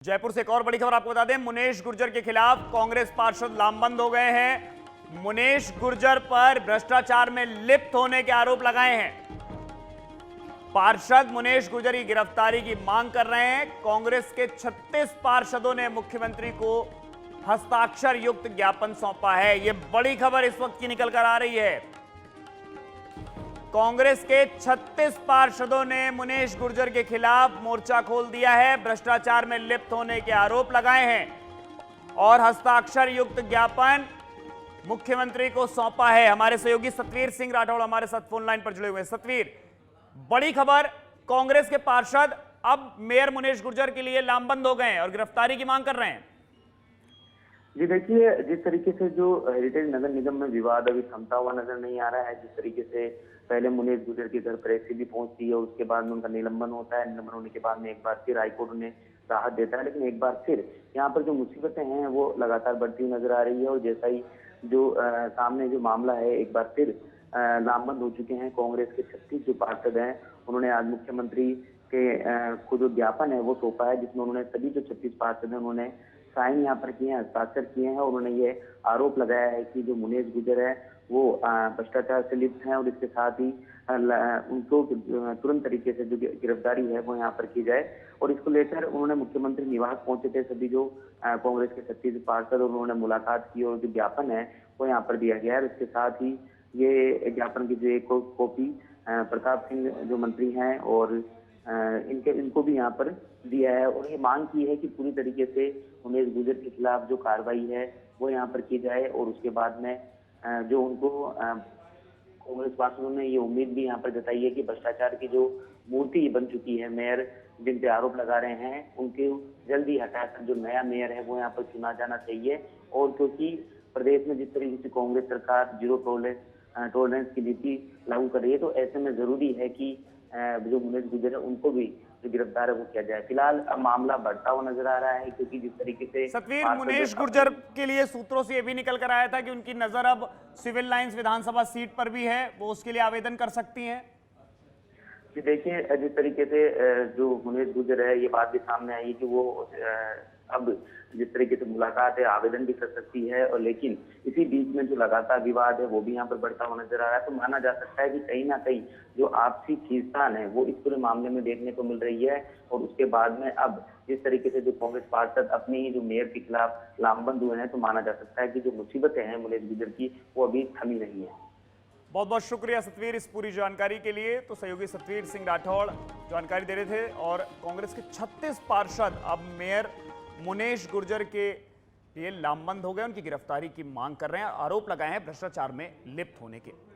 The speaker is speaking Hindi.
जयपुर से एक और बड़ी खबर आपको बता दें, मुनेश गुर्जर के खिलाफ कांग्रेस पार्षद लामबंद हो गए हैं। मुनेश गुर्जर पर भ्रष्टाचार में लिप्त होने के आरोप लगाए हैं। पार्षद मुनेश गुर्जर की गिरफ्तारी की मांग कर रहे हैं। कांग्रेस के 36 पार्षदों ने मुख्यमंत्री को हस्ताक्षर युक्त ज्ञापन सौंपा है। यह बड़ी खबर इस वक्त की निकल कर आ रही है। कांग्रेस के 36 पार्षदों ने मुनेश गुर्जर के खिलाफ मोर्चा खोल दिया है। भ्रष्टाचार में लिप्त होने के आरोप लगाए हैं और हस्ताक्षर युक्त ज्ञापन मुख्यमंत्री को सौंपा है। हमारे सहयोगी सतवीर सिंह राठौड़ हमारे साथ फोन लाइन पर जुड़े हुए हैं। सतवीर, बड़ी खबर, कांग्रेस के पार्षद अब मेयर मुनेश गुर्जर के लिए लामबंद हो गए हैं और गिरफ्तारी की मांग कर रहे हैं। जी देखिए, जिस तरीके से जो हेरिटेज नगर निगम में विवाद अभी थमता हुआ नजर नहीं आ रहा है, जिस तरीके से पहले मुनेश गुर्जर के घर पर एसीबी पहुंचती है और उसके बाद में उनका निलंबन होता है। निलंबन होने के बाद में एक बार फिर हाईकोर्ट उन्हें राहत देता है, लेकिन एक बार फिर यहाँ पर जो मुसीबतें हैं वो लगातार बढ़ती हुई नजर आ रही है। और जैसा ही जो सामने जो मामला है, एक बार फिर लामबंद हो चुके हैं कांग्रेस के 36 जो पार्षद हैं। उन्होंने आज मुख्यमंत्री के को जो ज्ञापन है वो सौंपा है, जिसमें उन्होंने सभी जो 36 पार्षद हैं उन्होंने साइन यहाँ पर किए हैं, हस्ताक्षर किए हैं। और उन्होंने ये आरोप लगाया है कि जो मुनेश गुर्जर है वो भ्रष्टाचार से लिप्त हैं और इसके साथ ही उनको तुरंत तरीके से जो गिरफ्तारी है वो यहाँ पर की जाए। और इसको लेकर उन्होंने मुख्यमंत्री निवास पहुंचे थे सभी जो कांग्रेस के 36 पार्षद, और उन्होंने मुलाकात की और जो ज्ञापन है वो यहाँ पर दिया गया है। इसके साथ ही ये ज्ञापन की जो एक कॉपी प्रताप सिंह जो मंत्री हैं और इनको भी यहाँ पर दिया है। और ये मांग की है कि पूरी तरीके से मुनेश गुर्जर के खिलाफ जो कार्रवाई है वो यहाँ पर की जाए। और उसके बाद में जो उनको कांग्रेस पार्षदों ने ये उम्मीद भी यहाँ पर जताई है कि भ्रष्टाचार की जो मूर्ति बन चुकी है मेयर, जिन पे आरोप लगा रहे हैं, उनके जल्दी हटाकर जो नया मेयर है वो यहाँ पर चुना जाना चाहिए। और क्योंकि प्रदेश में जिस तरीके से कांग्रेस सरकार जीरो टॉलरेंस की नीति लागू कर रही है, तो ऐसे में जरूरी है कि जो मुनेश गुर्जर है उनको भी जो गिरफ्तार है वो किया जाए। फिलहाल अब मामला बढ़ता हुआ नजर आ रहा है, क्योंकि जिस तरीके से सतवीर, मुनेश गुर्जर के लिए सूत्रों से यह भी निकल कर आया था कि उनकी नजर अब सिविल लाइंस विधानसभा सीट पर भी है, वो उसके लिए आवेदन कर सकती हैं। जी देखिए, जिस तरीके से जो मुनेश गुर्जर है, ये बात भी सामने आई कि वो अब जिस तरीके से मुलाकात है आवेदन भी कर सकती है। और लेकिन इसी बीच में जो लगातार विवाद है वो भी यहाँ पर बढ़ता हुआ नजर आ रहा है। तो माना जा सकता है कि कहीं ना कहीं जो आपसी खींचतान है वो इस पूरे मामले में देखने को मिल रही है। और उसके बाद में अब जिस तरीके से जो कांग्रेस पार्षद अपने ही जो मेयर के खिलाफ लामबंद हुए हैं, तो माना जा सकता है कि जो मुसीबतें हैं मुनेश गुर्जर की वो अभी थमी नहीं है। बहुत बहुत शुक्रिया सतवीर इस पूरी जानकारी के लिए। तो सहयोगी सतवीर सिंह राठौड़ जानकारी दे रहे थे। और कांग्रेस के 36 पार्षद अब मेयर मुनेश गुर्जर के लिए लामबंद हो गए, उनकी गिरफ्तारी की मांग कर रहे हैं, आरोप लगाए हैं भ्रष्टाचार में लिप्त होने के।